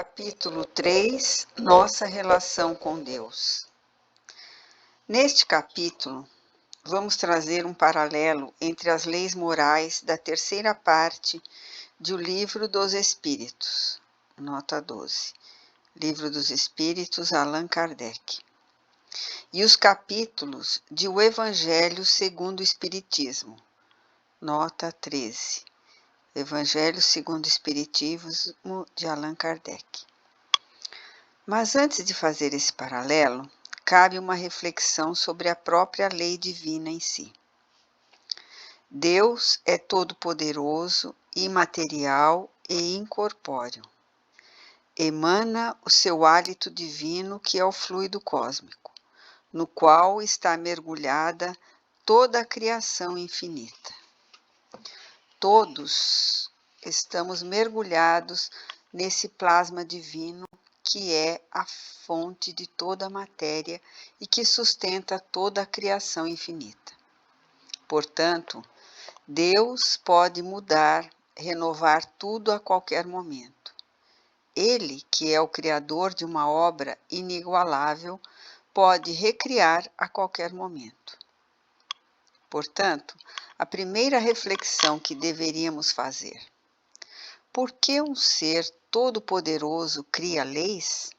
Capítulo 3 Nossa relação com Deus. Neste capítulo, vamos trazer um paralelo entre as leis morais da terceira parte de O Livro dos Espíritos, nota 12, Livro dos Espíritos, Allan Kardec, e os capítulos de O Evangelho segundo o Espiritismo, nota 13, Evangelho segundo o Espiritismo, de Allan Kardec. Mas antes de fazer esse paralelo, cabe uma reflexão sobre a própria lei divina em si. Deus é todo-poderoso, imaterial e incorpóreo. Emana o seu hálito divino, que é o fluido cósmico, no qual está mergulhada toda a criação infinita. Todos estamos mergulhados nesse plasma divino, que é a fonte de toda a matéria e que sustenta toda a criação infinita. Portanto, Deus pode mudar, renovar tudo a qualquer momento. Ele, que é o criador de uma obra inigualável, pode recriar a qualquer momento. Portanto, a primeira reflexão que deveríamos fazer: por que um ser todo-poderoso cria leis?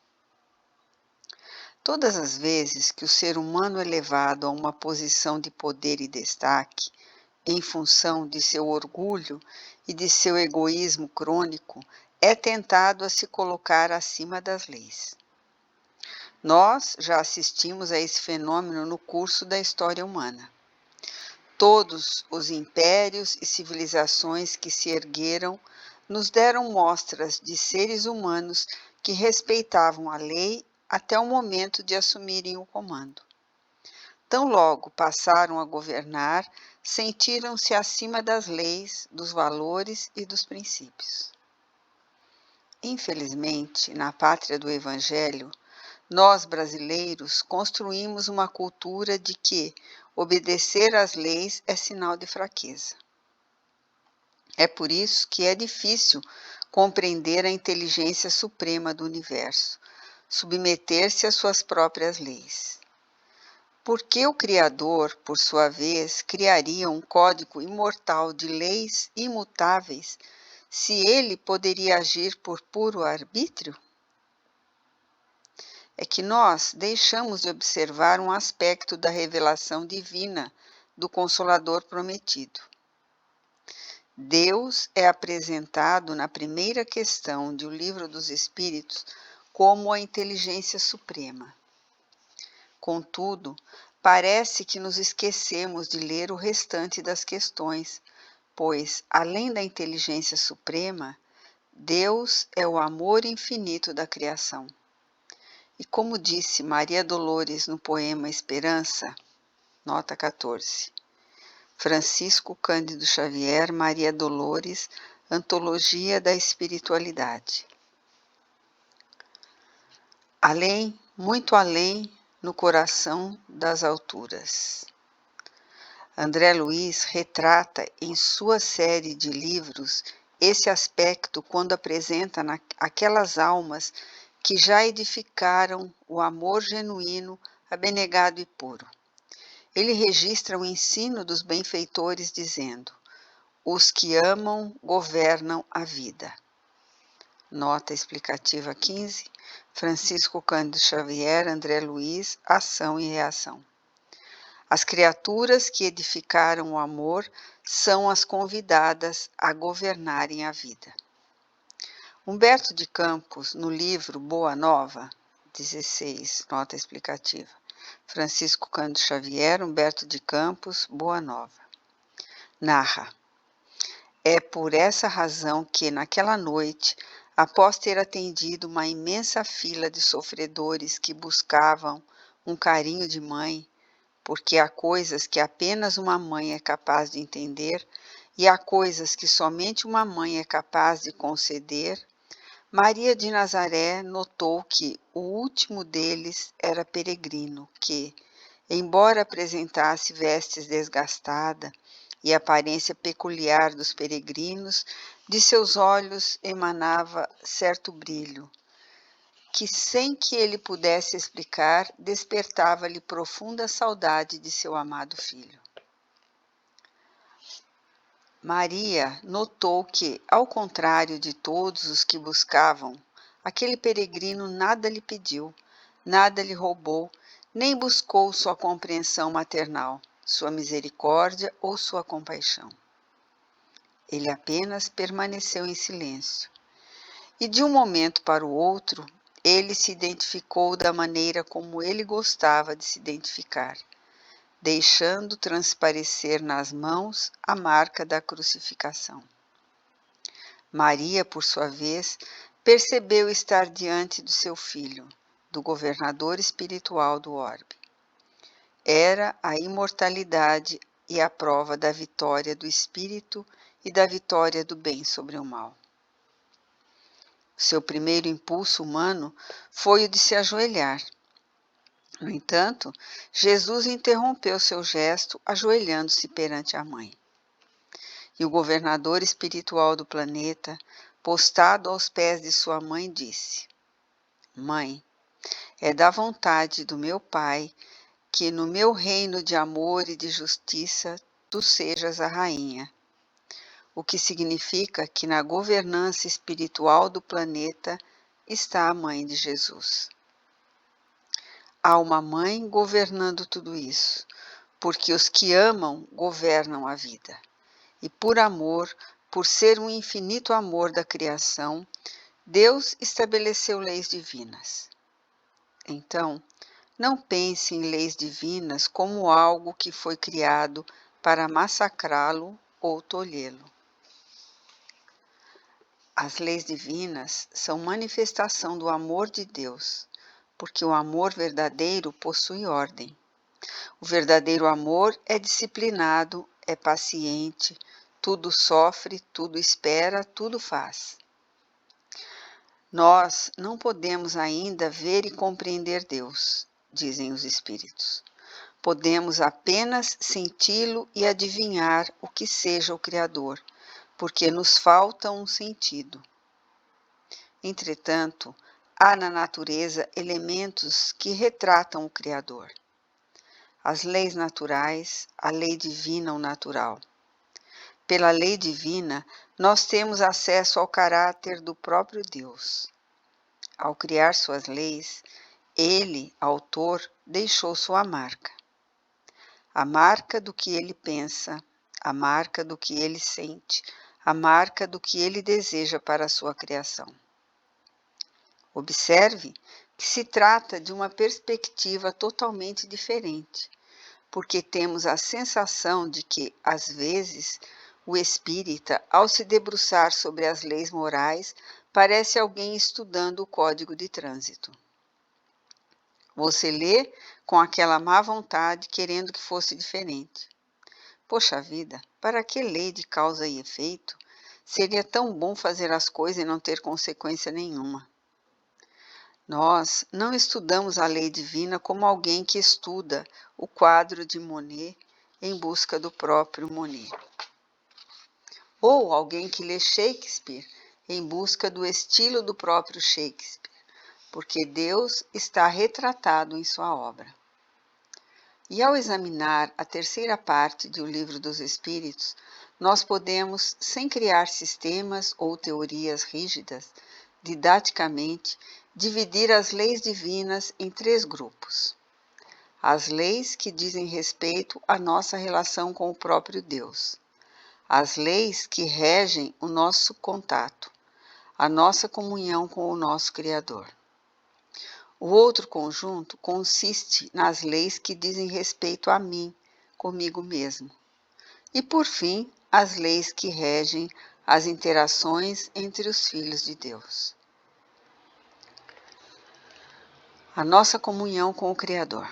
Todas as vezes que o ser humano é levado a uma posição de poder e destaque, em função de seu orgulho e de seu egoísmo crônico, é tentado a se colocar acima das leis. Nós já assistimos a esse fenômeno no curso da história humana. Todos os impérios e civilizações que se ergueram nos deram mostras de seres humanos que respeitavam a lei até o momento de assumirem o comando. Tão logo passaram a governar, sentiram-se acima das leis, dos valores e dos princípios. Infelizmente, na pátria do Evangelho, nós brasileiros construímos uma cultura de que obedecer às leis é sinal de fraqueza. É por isso que é difícil compreender a inteligência suprema do universo, submeter-se às suas próprias leis. Por que o Criador, por sua vez, criaria um código imortal de leis imutáveis, se ele poderia agir por puro arbítrio? É que nós deixamos de observar um aspecto da revelação divina do Consolador prometido. Deus é apresentado na primeira questão de O Livro dos Espíritos como a inteligência suprema. Contudo, parece que nos esquecemos de ler o restante das questões, pois, além da inteligência suprema, Deus é o amor infinito da criação. E como disse Maria Dolores no poema Esperança, nota 14, Francisco Cândido Xavier, Maria Dolores, Antologia da Espiritualidade. Além, muito além, no coração das alturas. André Luiz retrata em sua série de livros esse aspecto quando apresenta aquelas almas que já edificaram o amor genuíno, abnegado e puro. Ele registra o ensino dos benfeitores dizendo: os que amam governam a vida. Nota explicativa 15, Francisco Cândido Xavier, André Luiz, Ação e Reação. As criaturas que edificaram o amor são as convidadas a governarem a vida. Humberto de Campos, no livro Boa Nova, 16, nota explicativa. Francisco Cândido Xavier, Humberto de Campos, Boa Nova. Narra: é por essa razão que, naquela noite, após ter atendido uma imensa fila de sofredores que buscavam um carinho de mãe, porque há coisas que apenas uma mãe é capaz de entender e há coisas que somente uma mãe é capaz de conceder, Maria de Nazaré notou que o último deles era peregrino, que, embora apresentasse vestes desgastadas e aparência peculiar dos peregrinos, de seus olhos emanava certo brilho, que, sem que ele pudesse explicar, despertava-lhe profunda saudade de seu amado filho. Maria notou que, ao contrário de todos os que buscavam, aquele peregrino nada lhe pediu, nada lhe roubou, nem buscou sua compreensão maternal, sua misericórdia ou sua compaixão. Ele apenas permaneceu em silêncio. E de um momento para o outro, ele se identificou da maneira como ele gostava de se identificar, deixando transparecer nas mãos a marca da crucificação. Maria, por sua vez, percebeu estar diante do seu filho, do governador espiritual do orbe. Era a imortalidade e a prova da vitória do espírito e da vitória do bem sobre o mal. Seu primeiro impulso humano foi o de se ajoelhar. No entanto, Jesus interrompeu seu gesto, ajoelhando-se perante a mãe. E o governador espiritual do planeta, postado aos pés de sua mãe, disse: Mãe, é da vontade do meu Pai que no meu reino de amor e de justiça tu sejas a rainha. O que significa que na governança espiritual do planeta está a mãe de Jesus. Há uma mãe governando tudo isso, porque os que amam governam a vida. E por amor, por ser um infinito amor da criação, Deus estabeleceu leis divinas. Então, não pense em leis divinas como algo que foi criado para massacrá-lo ou tolhê-lo. As leis divinas são manifestação do amor de Deus, porque o amor verdadeiro possui ordem. O verdadeiro amor é disciplinado, é paciente, tudo sofre, tudo espera, tudo faz. Nós não podemos ainda ver e compreender Deus, dizem os Espíritos. Podemos apenas senti-lo e adivinhar o que seja o Criador, porque nos falta um sentido. Entretanto, há na natureza elementos que retratam o Criador. As leis naturais, a lei divina ou natural. Pela lei divina, nós temos acesso ao caráter do próprio Deus. Ao criar suas leis, ele, autor, deixou sua marca. A marca do que ele pensa, a marca do que ele sente, a marca do que ele deseja para a sua criação. Observe que se trata de uma perspectiva totalmente diferente, porque temos a sensação de que, às vezes, o espírita, ao se debruçar sobre as leis morais, parece alguém estudando o código de trânsito. Você lê com aquela má vontade, querendo que fosse diferente. Poxa vida, para que lei de causa e efeito? Seria tão bom fazer as coisas e não ter consequência nenhuma. Nós não estudamos a lei divina como alguém que estuda o quadro de Monet em busca do próprio Monet. Ou alguém que lê Shakespeare em busca do estilo do próprio Shakespeare, porque Deus está retratado em sua obra. E ao examinar a terceira parte do Livro dos Espíritos, nós podemos, sem criar sistemas ou teorias rígidas, didaticamente, dividir as leis divinas em 3 grupos. As leis que dizem respeito à nossa relação com o próprio Deus. As leis que regem o nosso contato, a nossa comunhão com o nosso Criador. O outro conjunto consiste nas leis que dizem respeito a mim, comigo mesmo. E, por fim, as leis que regem as interações entre os filhos de Deus. A nossa comunhão com o Criador.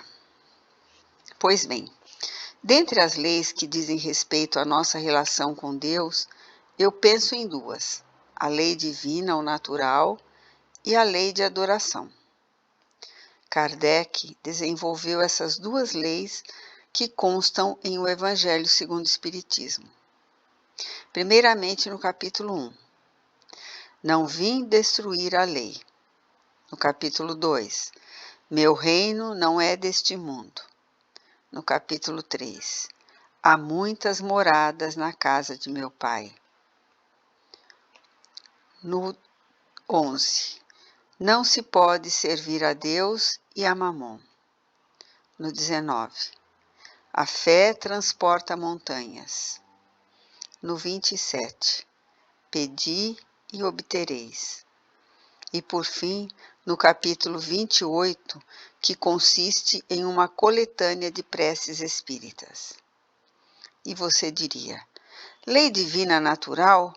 Pois bem, dentre as leis que dizem respeito à nossa relação com Deus, eu penso em 2, a lei divina ou natural e a lei de adoração. Kardec desenvolveu essas 2 leis que constam em O Evangelho segundo o Espiritismo. Primeiramente no capítulo 1. Não vim destruir a lei. No capítulo 2, meu reino não é deste mundo. No capítulo 3, há muitas moradas na casa de meu Pai. No 11, não se pode servir a Deus e a Mamon. No 19, a fé transporta montanhas. No 27, pedi e obtereis. E por fim, no capítulo 28, que consiste em uma coletânea de preces espíritas. E você diria, lei divina natural?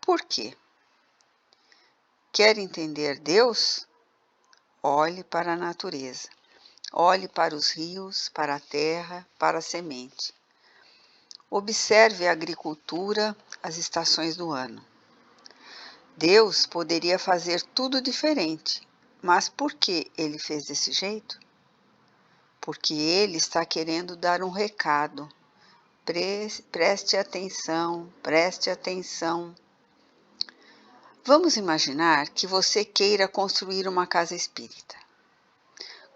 Por quê? Quer entender Deus? Olhe para a natureza. Olhe para os rios, para a terra, para a semente. Observe a agricultura, as estações do ano. Deus poderia fazer tudo diferente, mas por que ele fez desse jeito? Porque ele está querendo dar um recado. Preste atenção, preste atenção. Vamos imaginar que você queira construir uma casa espírita.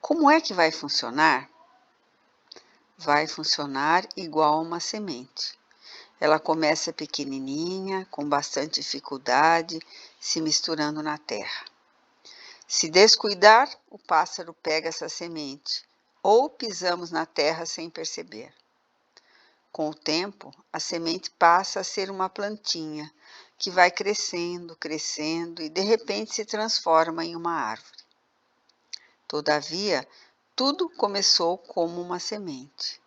Como é que vai funcionar? Vai funcionar igual a uma semente. Ela começa pequenininha, com bastante dificuldade, se misturando na terra. Se descuidar, o pássaro pega essa semente, ou pisamos na terra sem perceber. Com o tempo, a semente passa a ser uma plantinha, que vai crescendo, crescendo e de repente se transforma em uma árvore. Todavia, tudo começou como uma semente.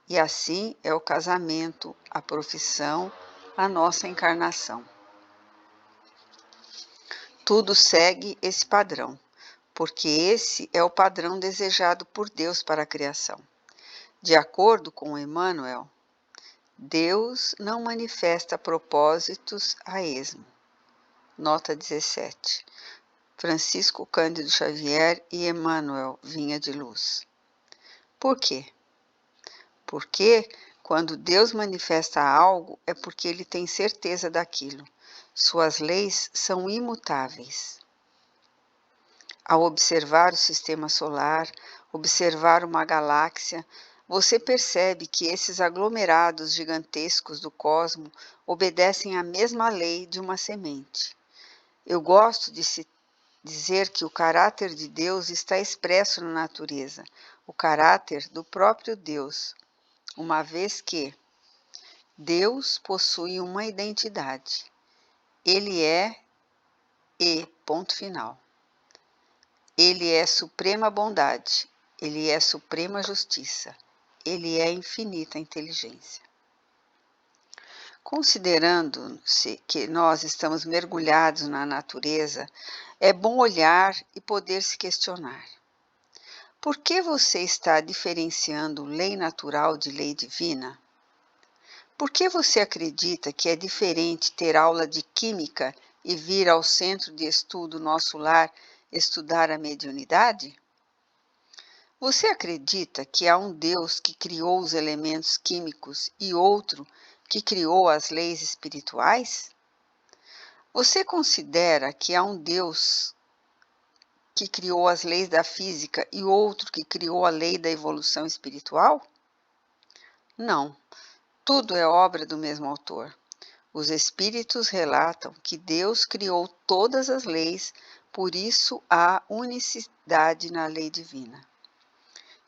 E assim é o casamento, a profissão, a nossa encarnação. Tudo segue esse padrão, porque esse é o padrão desejado por Deus para a criação. De acordo com Emmanuel, Deus não manifesta propósitos a esmo. Nota 17. Francisco Cândido Xavier e Emmanuel Vinha de Luz. Por quê? Porque quando Deus manifesta algo é porque ele tem certeza daquilo. Suas leis são imutáveis. Ao observar o sistema solar, observar uma galáxia, você percebe que esses aglomerados gigantescos do cosmo obedecem à mesma lei de uma semente. Eu gosto de dizer que o caráter de Deus está expresso na natureza, o caráter do próprio Deus, uma vez que Deus possui uma identidade. Ele é e ponto final. Ele é suprema bondade, ele é suprema justiça, ele é infinita inteligência. Considerando-se que nós estamos mergulhados na natureza, é bom olhar e poder se questionar. Por que você está diferenciando lei natural de lei divina? Por que você acredita que é diferente ter aula de química e vir ao centro de estudo Nosso Lar estudar a mediunidade? Você acredita que há um Deus que criou os elementos químicos e outro que criou as leis espirituais? Você considera que há um Deus que criou as leis da física e outro que criou a lei da evolução espiritual? Não, tudo é obra do mesmo autor. Os espíritos relatam que Deus criou todas as leis, por isso há unicidade na lei divina.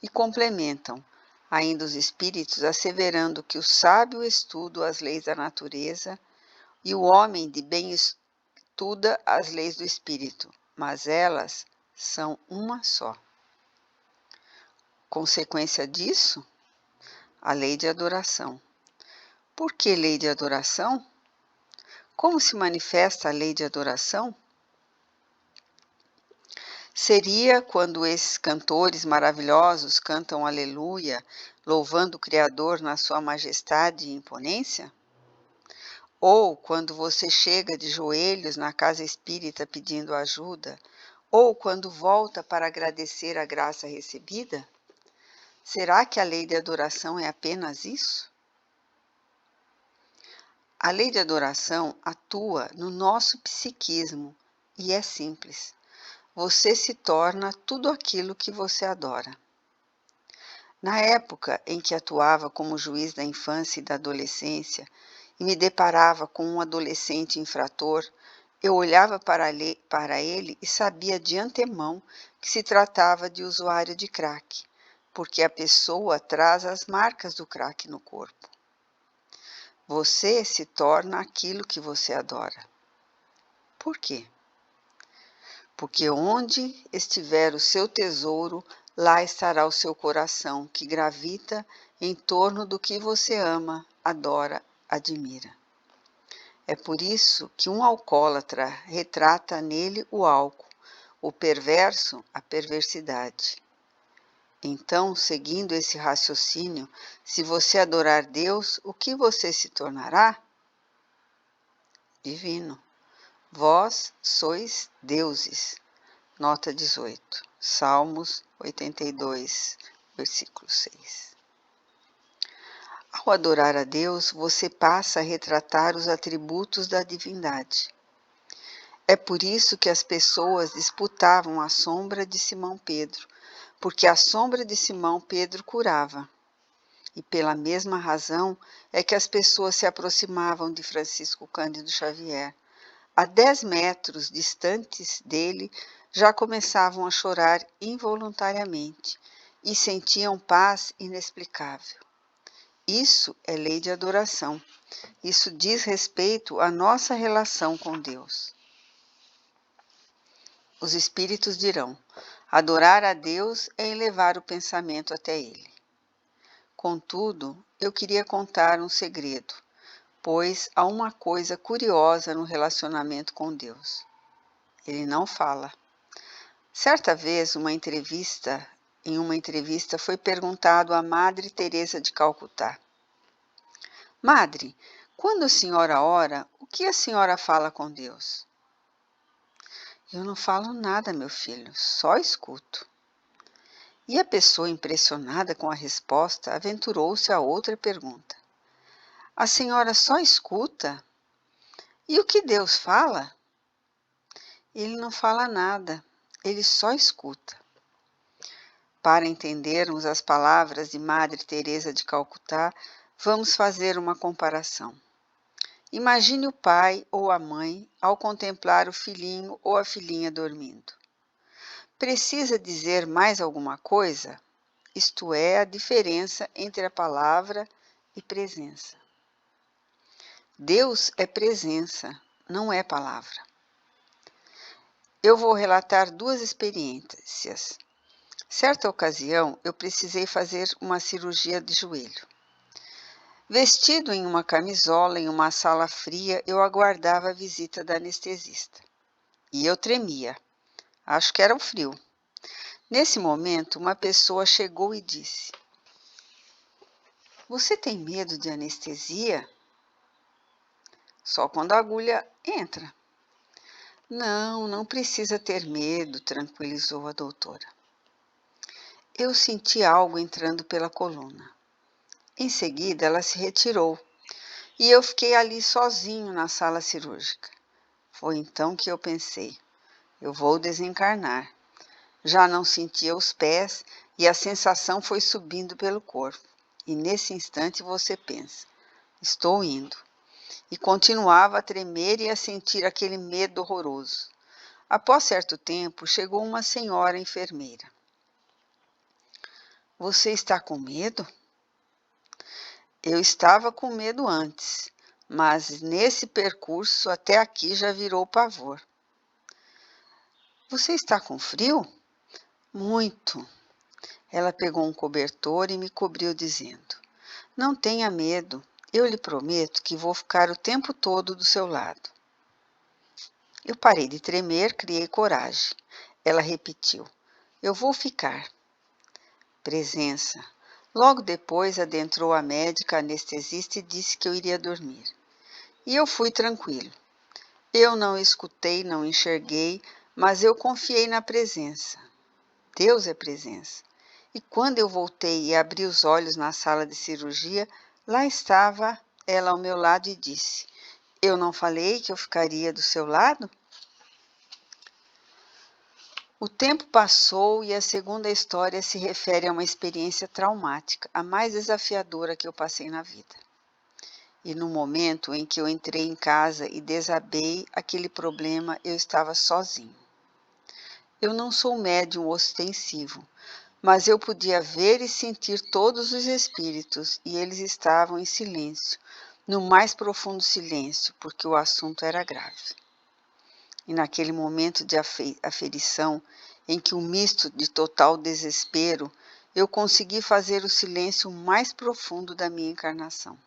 E complementam, ainda os espíritos, asseverando que o sábio estuda as leis da natureza e o homem de bem estuda as leis do espírito, mas elas são uma só. Consequência disso? A lei de adoração. Por que lei de adoração? Como se manifesta a lei de adoração? Seria quando esses cantores maravilhosos cantam aleluia, louvando o Criador na sua majestade e imponência? Ou quando você chega de joelhos na casa espírita pedindo ajuda? Ou quando volta para agradecer a graça recebida? Será que a lei de adoração é apenas isso? A lei de adoração atua no nosso psiquismo e é simples. você se torna tudo aquilo que você adora. Na época em que atuava como juiz da infância e da adolescência e me deparava com um adolescente infrator, eu olhava para ele e sabia de antemão que se tratava de usuário de crack, porque a pessoa traz as marcas do crack no corpo. Você se torna aquilo que você adora. Por quê? Porque onde estiver o seu tesouro, lá estará o seu coração, que gravita em torno do que você ama, adora, admira. É por isso que um alcoólatra retrata nele o álcool, o perverso, a perversidade. Então, seguindo esse raciocínio, se você adorar Deus, o que você se tornará? Divino. Vós sois deuses. Nota 18. Salmos 82, versículo 6. Ao adorar a Deus, você passa a retratar os atributos da divindade. É por isso que as pessoas disputavam a sombra de Simão Pedro, porque a sombra de Simão Pedro curava. E pela mesma razão é que as pessoas se aproximavam de Francisco Cândido Xavier. A 10 metros distantes dele, já começavam a chorar involuntariamente e sentiam paz inexplicável. Isso é lei de adoração. Isso diz respeito à nossa relação com Deus. Os espíritos dirão: adorar a Deus é elevar o pensamento até Ele. Contudo, eu queria contar um segredo, pois há uma coisa curiosa no relacionamento com Deus. Ele não fala. Certa vez, em uma entrevista, foi perguntado à Madre Teresa de Calcutá: Madre, quando a senhora ora, o que a senhora fala com Deus? Eu não falo nada, meu filho, só escuto. E a pessoa, impressionada com a resposta, aventurou-se a outra pergunta: a senhora só escuta? E o que Deus fala? Ele não fala nada, ele só escuta. Para entendermos as palavras de Madre Teresa de Calcutá, vamos fazer uma comparação. Imagine o pai ou a mãe ao contemplar o filhinho ou a filhinha dormindo. Precisa dizer mais alguma coisa? Isto é, a diferença entre a palavra e presença. Deus é presença, não é palavra. Eu vou relatar 2 experiências. Certa ocasião, eu precisei fazer uma cirurgia de joelho. Vestido em uma camisola em uma sala fria, eu aguardava a visita da anestesista. E eu tremia. Acho que era o frio. Nesse momento, uma pessoa chegou e disse: Você tem medo de anestesia? Só quando a agulha entra. Não, não precisa ter medo, tranquilizou a doutora. Eu senti algo entrando pela coluna. Em seguida, ela se retirou e eu fiquei ali sozinho na sala cirúrgica. Foi então que eu pensei: eu vou desencarnar. Já não sentia os pés e a sensação foi subindo pelo corpo. E nesse instante você pensa: estou indo. E continuava a tremer e a sentir aquele medo horroroso. Após certo tempo, chegou uma senhora enfermeira. Você está com medo? Eu estava com medo antes, mas nesse percurso até aqui já virou pavor. Você está com frio? Muito. Ela pegou um cobertor e me cobriu, dizendo: Não tenha medo, eu lhe prometo que vou ficar o tempo todo do seu lado. Eu parei de tremer, criei coragem. Ela repetiu: Eu vou ficar. Presença. Logo depois adentrou a médica anestesista e disse que eu iria dormir. E eu fui tranquilo. Eu não escutei, não enxerguei, mas eu confiei na presença. Deus é presença. E quando eu voltei e abri os olhos na sala de cirurgia, lá estava ela ao meu lado e disse: Eu não falei que eu ficaria do seu lado? O tempo passou e a segunda história se refere a uma experiência traumática, a mais desafiadora que eu passei na vida. E no momento em que eu entrei em casa e desabei aquele problema, eu estava sozinho. Eu não sou médium ostensivo, mas eu podia ver e sentir todos os espíritos e eles estavam em silêncio, no mais profundo silêncio, porque o assunto era grave. E naquele momento de aferição, em que um misto de total desespero, eu consegui fazer o silêncio mais profundo da minha encarnação.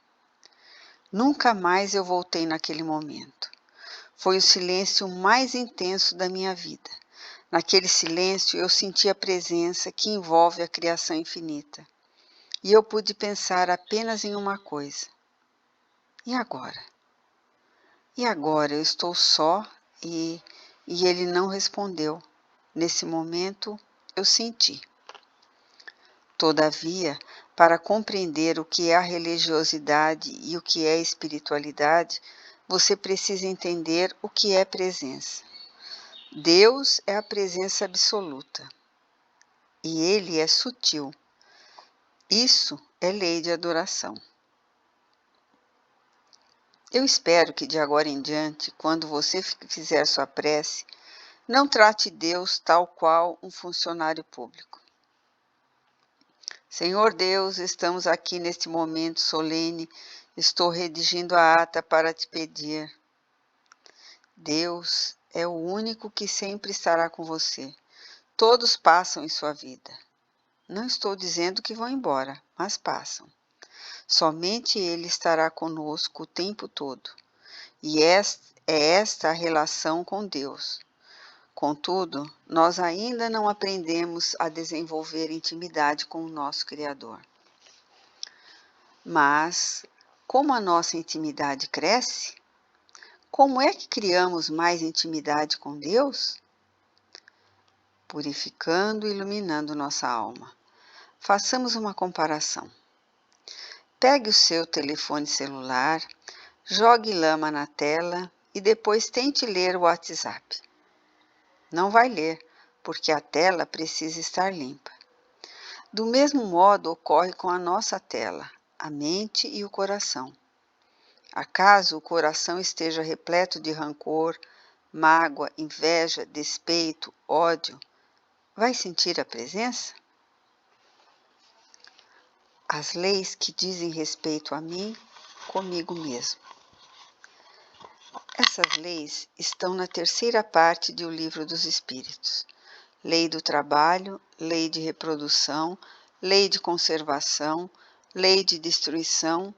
Nunca mais eu voltei naquele momento. Foi o silêncio mais intenso da minha vida. Naquele silêncio eu senti a presença que envolve a criação infinita. E eu pude pensar apenas em uma coisa. E agora? E agora eu estou só e ele não respondeu. Nesse momento eu senti. Todavia, para compreender o que é a religiosidade e o que é a espiritualidade, você precisa entender o que é presença. Deus é a presença absoluta e Ele é sutil. Isso é lei de adoração. Eu espero que de agora em diante, quando você fizer sua prece, não trate Deus tal qual um funcionário público. Senhor Deus, estamos aqui neste momento solene, estou redigindo a ata para te pedir. Deus é o único que sempre estará com você. Todos passam em sua vida. Não estou dizendo que vão embora, mas passam. Somente Ele estará conosco o tempo todo. E é esta a relação com Deus. Contudo, nós ainda não aprendemos a desenvolver intimidade com o nosso Criador. Mas, como a nossa intimidade cresce, como é que criamos mais intimidade com Deus? Purificando e iluminando nossa alma. Façamos uma comparação. Pegue o seu telefone celular, jogue lama na tela e depois tente ler o WhatsApp. Não vai ler, porque a tela precisa estar limpa. Do mesmo modo ocorre com a nossa tela, a mente e o coração. Acaso o coração esteja repleto de rancor, mágoa, inveja, despeito, ódio, vai sentir a presença? As leis que dizem respeito a mim, comigo mesmo. Essas leis estão na terceira parte do Livro dos Espíritos. Lei do trabalho, lei de reprodução, lei de conservação, lei de destruição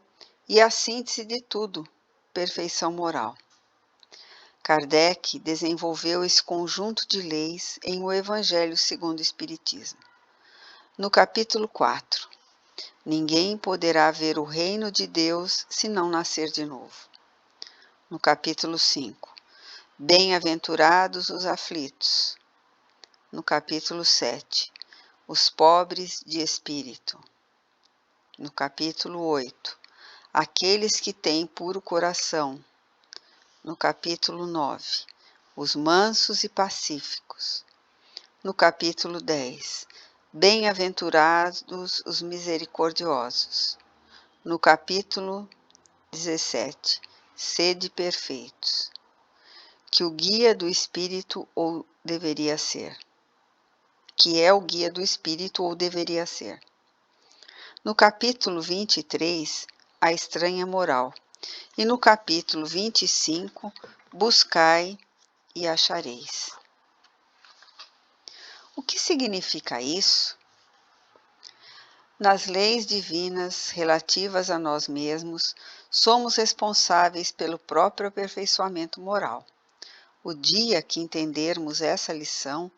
e a síntese de tudo, perfeição moral. Kardec desenvolveu esse conjunto de leis em O Evangelho segundo o Espiritismo. No capítulo 4, ninguém poderá ver o reino de Deus se não nascer de novo. No capítulo 5, bem-aventurados os aflitos. No capítulo 7, os pobres de espírito. No capítulo 8, aqueles que têm puro coração. No capítulo 9, os mansos e pacíficos. No capítulo 10, bem-aventurados os misericordiosos. No capítulo 17, sede perfeitos. Que o guia do Espírito ou deveria ser. Que é o guia do Espírito ou deveria ser. No capítulo 23, a estranha moral. E no capítulo 25, buscai e achareis. O que significa isso? Nas leis divinas relativas a nós mesmos, somos responsáveis pelo próprio aperfeiçoamento moral. O dia que entendermos essa lição,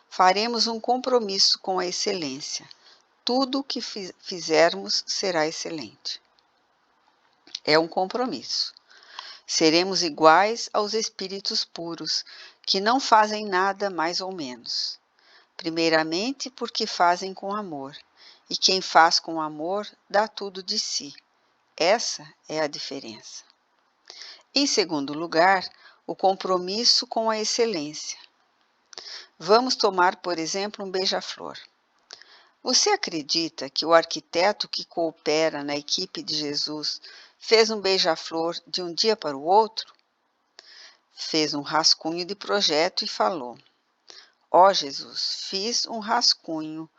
faremos um compromisso com a excelência. Tudo o que fizermos será excelente. É um compromisso. Seremos iguais aos espíritos puros, que não fazem nada mais ou menos. Primeiramente, porque fazem com amor, e quem faz com amor dá tudo de si. Essa é a diferença. Em segundo lugar, o compromisso com a excelência. Vamos tomar, por exemplo, um beija-flor. Você acredita que o arquiteto que coopera na equipe de Jesus fez um beija-flor de um dia para o outro? Fez um rascunho de projeto e falou: Ó Jesus, fiz um rascunho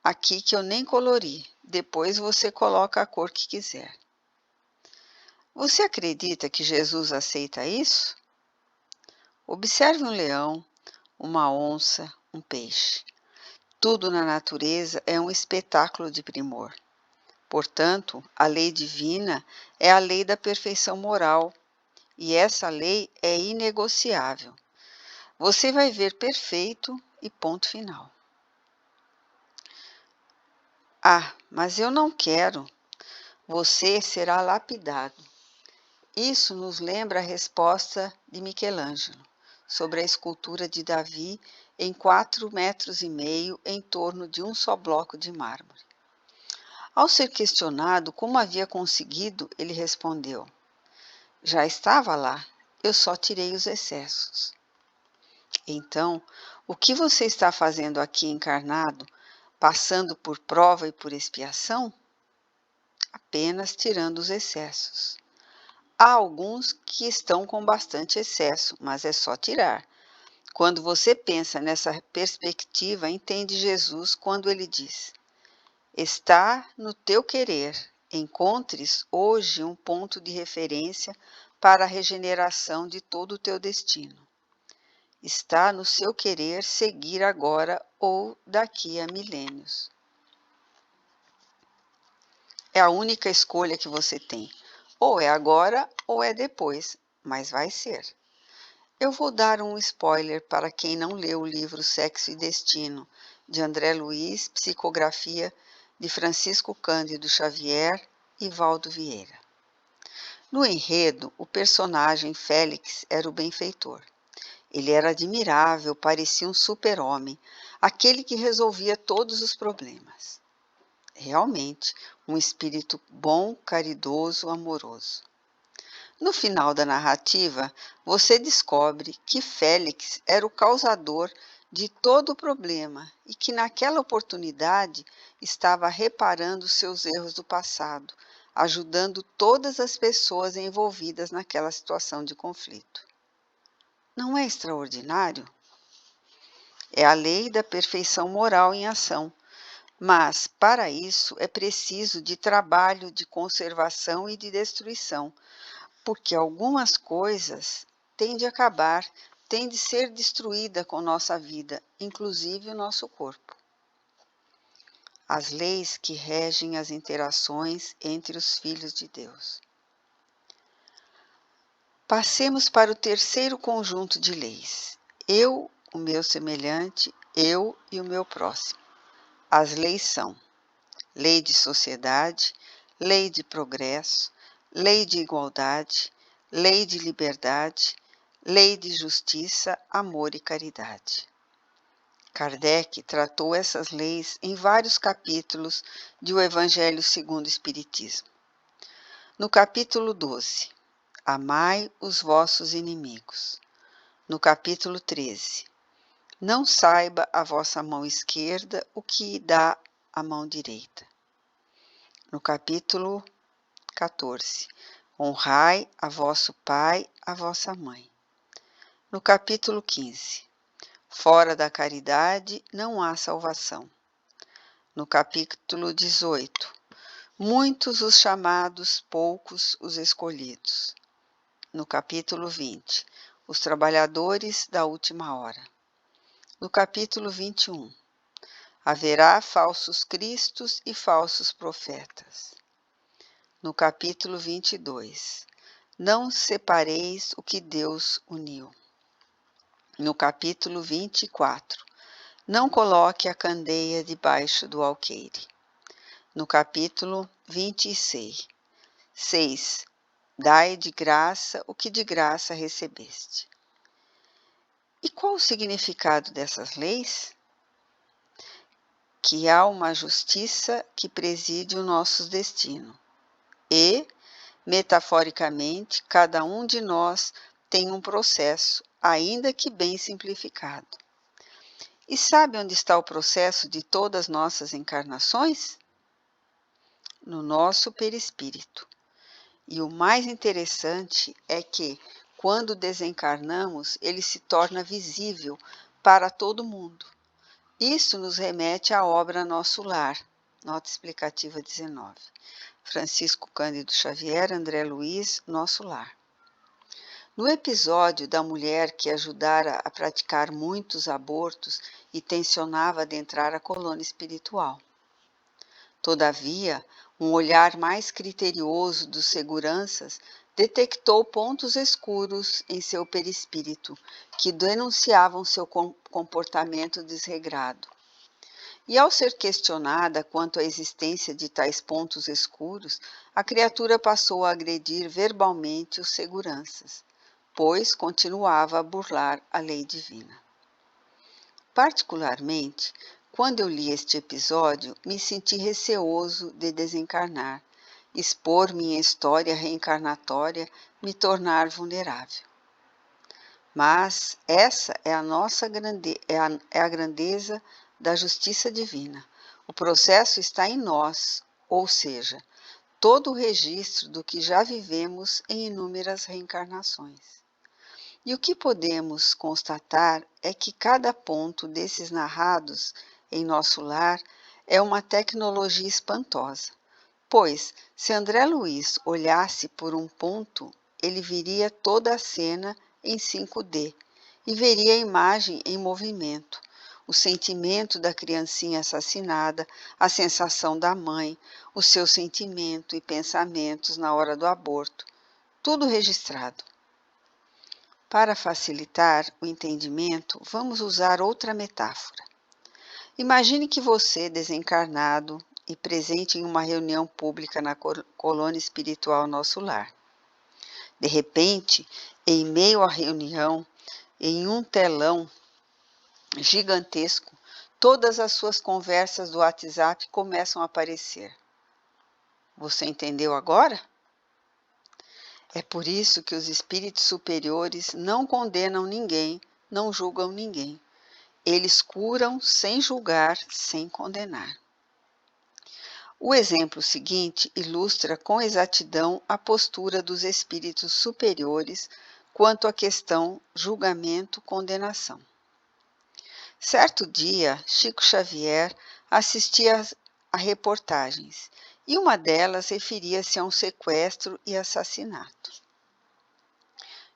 aqui que eu nem colori. Depois você coloca a cor que quiser. Você acredita que Jesus aceita isso? Observe um leão, uma onça, um peixe. Tudo na natureza é um espetáculo de primor. Portanto, a lei divina é a lei da perfeição moral, e essa lei é inegociável. Você vai ver perfeito e ponto final. Ah, mas eu não quero. Você será lapidado. Isso nos lembra a resposta de Michelangelo sobre a escultura de Davi em 4,5 metros em torno de um só bloco de mármore. Ao ser questionado como havia conseguido, ele respondeu: Já estava lá, eu só tirei os excessos. Então, o que você está fazendo aqui encarnado, passando por prova e por expiação? Apenas tirando os excessos. Há alguns que estão com bastante excesso, mas é só tirar. Quando você pensa nessa perspectiva, entende Jesus quando ele diz: Está no teu querer, encontres hoje um ponto de referência para a regeneração de todo o teu destino. Está no seu querer seguir agora ou daqui a milênios. É a única escolha que você tem. Ou é agora ou é depois, mas vai ser. Eu vou dar um spoiler para quem não leu o livro Sexo e Destino, de André Luiz, psicografia de Francisco Cândido Xavier e Valdo Vieira. No enredo, o personagem Félix era o benfeitor. Ele era admirável, parecia um super-homem, aquele que resolvia todos os problemas. Realmente, um espírito bom, caridoso, amoroso. No final da narrativa, você descobre que Félix era o causador de todo o problema e que naquela oportunidade estava reparando seus erros do passado, ajudando todas as pessoas envolvidas naquela situação de conflito. Não é extraordinário? É a lei da perfeição moral em ação. Mas, para isso, é preciso de trabalho de conservação e de destruição, porque algumas coisas têm de acabar, têm de ser destruída com nossa vida, inclusive o nosso corpo. As leis que regem as interações entre os filhos de Deus. Passemos para o terceiro conjunto de leis. Eu, o meu semelhante, eu e o meu próximo. As leis são: lei de sociedade, lei de progresso, lei de igualdade, lei de liberdade, lei de justiça, amor e caridade. Kardec tratou essas leis em vários capítulos de O Evangelho segundo o Espiritismo. No capítulo 12, Amai os vossos inimigos. No capítulo 13, Não saiba a vossa mão esquerda o que dá a mão direita. No capítulo 14, Honrai a vosso pai, a vossa mãe. No capítulo 15, Fora da caridade não há salvação. No capítulo 18, Muitos os chamados, poucos os escolhidos. No capítulo 20, Os trabalhadores da última hora. No capítulo 21, Haverá falsos cristos e falsos profetas. No capítulo 22, Não separeis o que Deus uniu. No capítulo 24, Não coloque a candeia debaixo do alqueire. No capítulo 26, 6, Dai de graça o que de graça recebeste. E qual o significado dessas leis? Que há uma justiça que preside o nosso destino. E, metaforicamente, cada um de nós tem um processo, ainda que bem simplificado. E sabe onde está o processo de todas as nossas encarnações? No nosso perispírito. E o mais interessante é que, quando desencarnamos, ele se torna visível para todo mundo. Isso nos remete à obra Nosso Lar, nota explicativa 19. Francisco Cândido Xavier, André Luiz, Nosso Lar. No episódio da mulher que ajudara a praticar muitos abortos e tensionava adentrar a colônia espiritual. Todavia, um olhar mais criterioso dos seguranças detectou pontos escuros em seu perispírito que denunciavam seu comportamento desregrado. E ao ser questionada quanto à existência de tais pontos escuros, a criatura passou a agredir verbalmente os seguranças, pois continuava a burlar a lei divina. Particularmente, quando eu li este episódio, me senti receoso de desencarnar, expor minha história reencarnatória, me tornar vulnerável. Mas essa é a grandeza da justiça divina. O processo está em nós, ou seja, todo o registro do que já vivemos em inúmeras reencarnações. E o que podemos constatar é que cada ponto desses narrados em Nosso Lar é uma tecnologia espantosa, pois, se André Luiz olhasse por um ponto, ele viria toda a cena em 5D e veria a imagem em movimento, o sentimento da criancinha assassinada, a sensação da mãe, o seu sentimento e pensamentos na hora do aborto, tudo registrado. Para facilitar o entendimento, vamos usar outra metáfora. Imagine que você, desencarnado e presente em uma reunião pública na colônia espiritual Nosso Lar. De repente, em meio à reunião, em um telão gigantesco, todas as suas conversas do WhatsApp começam a aparecer. Você entendeu agora? É por isso que os espíritos superiores não condenam ninguém, não julgam ninguém. Eles curam sem julgar, sem condenar. O exemplo seguinte ilustra com exatidão a postura dos espíritos superiores quanto à questão julgamento-condenação. Certo dia, Chico Xavier assistia a reportagens e uma delas referia-se a um sequestro e assassinato.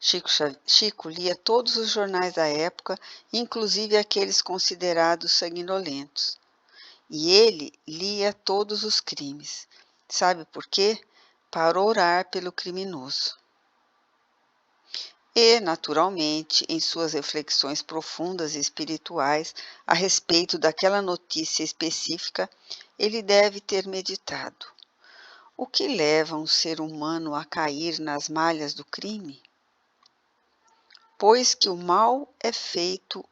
Chico lia todos os jornais da época, inclusive aqueles considerados sanguinolentos. E ele lia todos os crimes. Sabe por quê? Para orar pelo criminoso. E, naturalmente, em suas reflexões profundas e espirituais a respeito daquela notícia específica, ele deve ter meditado: o que leva um ser humano a cair nas malhas do crime? Pois que o mal é feito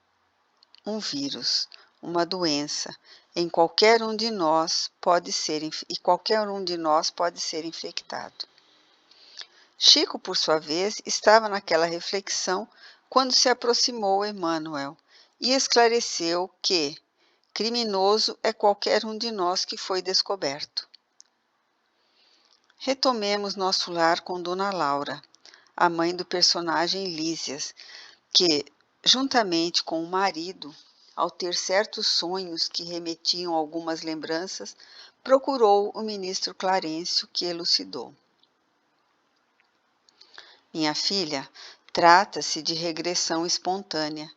um vírus, uma doença, em qualquer um de nós pode ser infectado. Chico, por sua vez, estava naquela reflexão quando se aproximou Emmanuel e esclareceu que criminoso é qualquer um de nós que foi descoberto. Retomemos Nosso Lar com Dona Laura, a mãe do personagem Lísias, que, juntamente com o marido, ao ter certos sonhos que remetiam a algumas lembranças, procurou o ministro Clarencio, que elucidou. Minha filha, trata-se de regressão espontânea.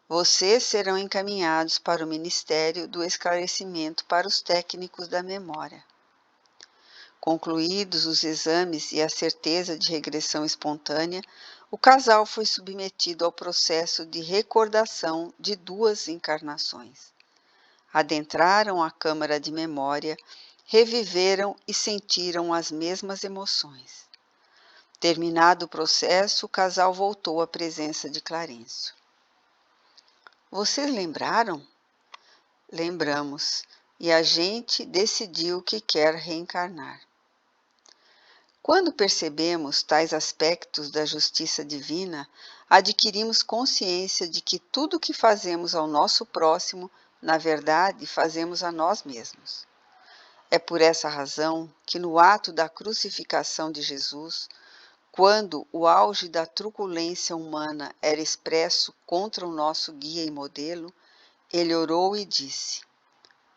Vocês serão encaminhados para o Ministério do Esclarecimento para os técnicos da memória. Concluídos os exames e a certeza de regressão espontânea, o casal foi submetido ao processo de recordação de 2 encarnações. Adentraram a câmara de memória, reviveram e sentiram as mesmas emoções. Terminado o processo, o casal voltou à presença de Clarencio. Vocês lembraram? Lembramos, e a gente decidiu que quer reencarnar. Quando percebemos tais aspectos da justiça divina, adquirimos consciência de que tudo o que fazemos ao nosso próximo, na verdade, fazemos a nós mesmos. É por essa razão que no ato da crucificação de Jesus, quando o auge da truculência humana era expresso contra o nosso guia e modelo, ele orou e disse: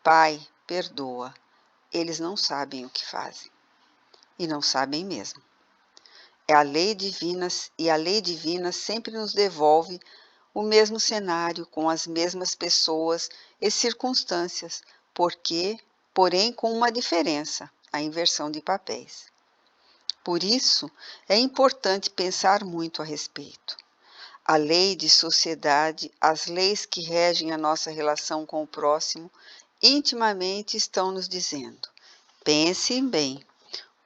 Pai, perdoa, eles não sabem o que fazem. E não sabem mesmo. É a lei divina, e a lei divina sempre nos devolve o mesmo cenário, com as mesmas pessoas e circunstâncias, porém com uma diferença, a inversão de papéis. Por isso, é importante pensar muito a respeito. A lei de sociedade, as leis que regem a nossa relação com o próximo, intimamente estão nos dizendo: pensem bem,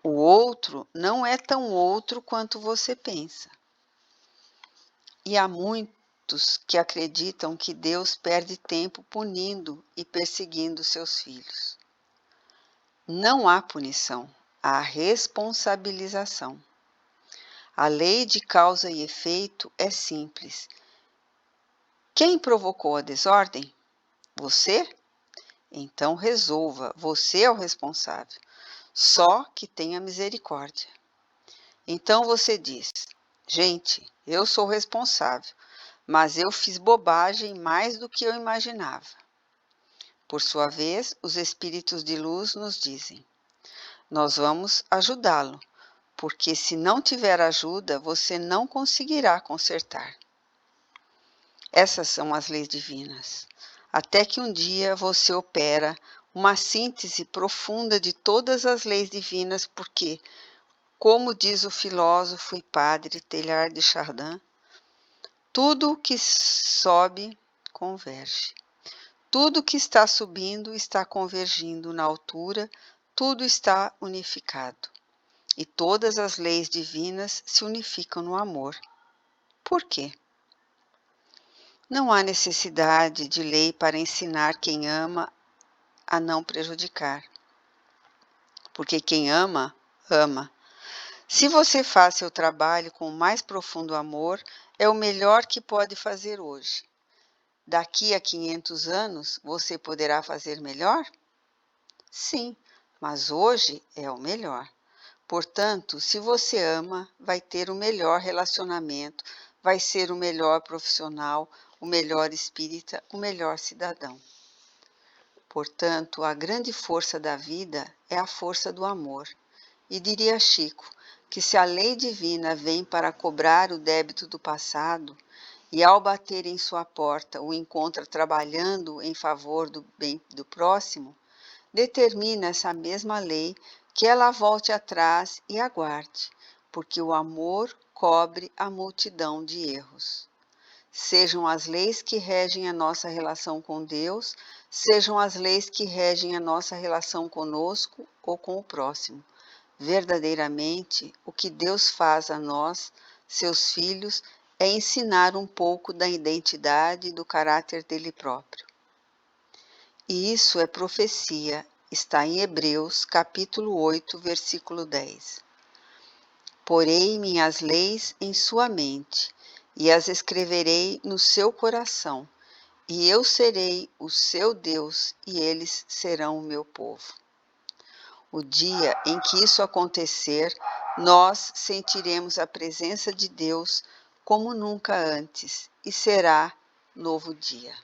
o outro não é tão outro quanto você pensa. E há muitos que acreditam que Deus perde tempo punindo e perseguindo seus filhos. Não há punição, há responsabilização. A lei de causa e efeito é simples. Quem provocou a desordem? Você? Então resolva, você é o responsável. Só que tenha misericórdia. Então você diz: gente, eu sou responsável, mas eu fiz bobagem mais do que eu imaginava. Por sua vez, os espíritos de luz nos dizem: nós vamos ajudá-lo, porque se não tiver ajuda, você não conseguirá consertar. Essas são as leis divinas. Até que um dia você opera uma síntese profunda de todas as leis divinas, porque, como diz o filósofo e padre Teilhard de Chardin, tudo que sobe converge. Tudo que está subindo está convergindo na altura, tudo está unificado. E todas as leis divinas se unificam no amor. Por quê? Não há necessidade de lei para ensinar quem ama a não prejudicar. Porque quem ama, ama. Se você faz seu trabalho com o mais profundo amor, é o melhor que pode fazer hoje. Daqui a 500 anos, você poderá fazer melhor? Sim, mas hoje é o melhor. Portanto, se você ama, vai ter o melhor relacionamento, vai ser o melhor profissional, o melhor espírita, o melhor cidadão. Portanto, a grande força da vida é a força do amor. E diria Chico que se a lei divina vem para cobrar o débito do passado, e ao bater em sua porta o encontra trabalhando em favor do bem do próximo, determina essa mesma lei que ela volte atrás e aguarde, porque o amor cobre a multidão de erros. Sejam as leis que regem a nossa relação com Deus, sejam as leis que regem a nossa relação conosco ou com o próximo. Verdadeiramente, o que Deus faz a nós, seus filhos, é ensinar um pouco da identidade e do caráter dele próprio. E isso é profecia, está em Hebreus, capítulo 8, versículo 10. Porei minhas leis em sua mente, e as escreverei no seu coração, e eu serei o seu Deus, e eles serão o meu povo. O dia em que isso acontecer, nós sentiremos a presença de Deus como nunca antes, e será novo dia.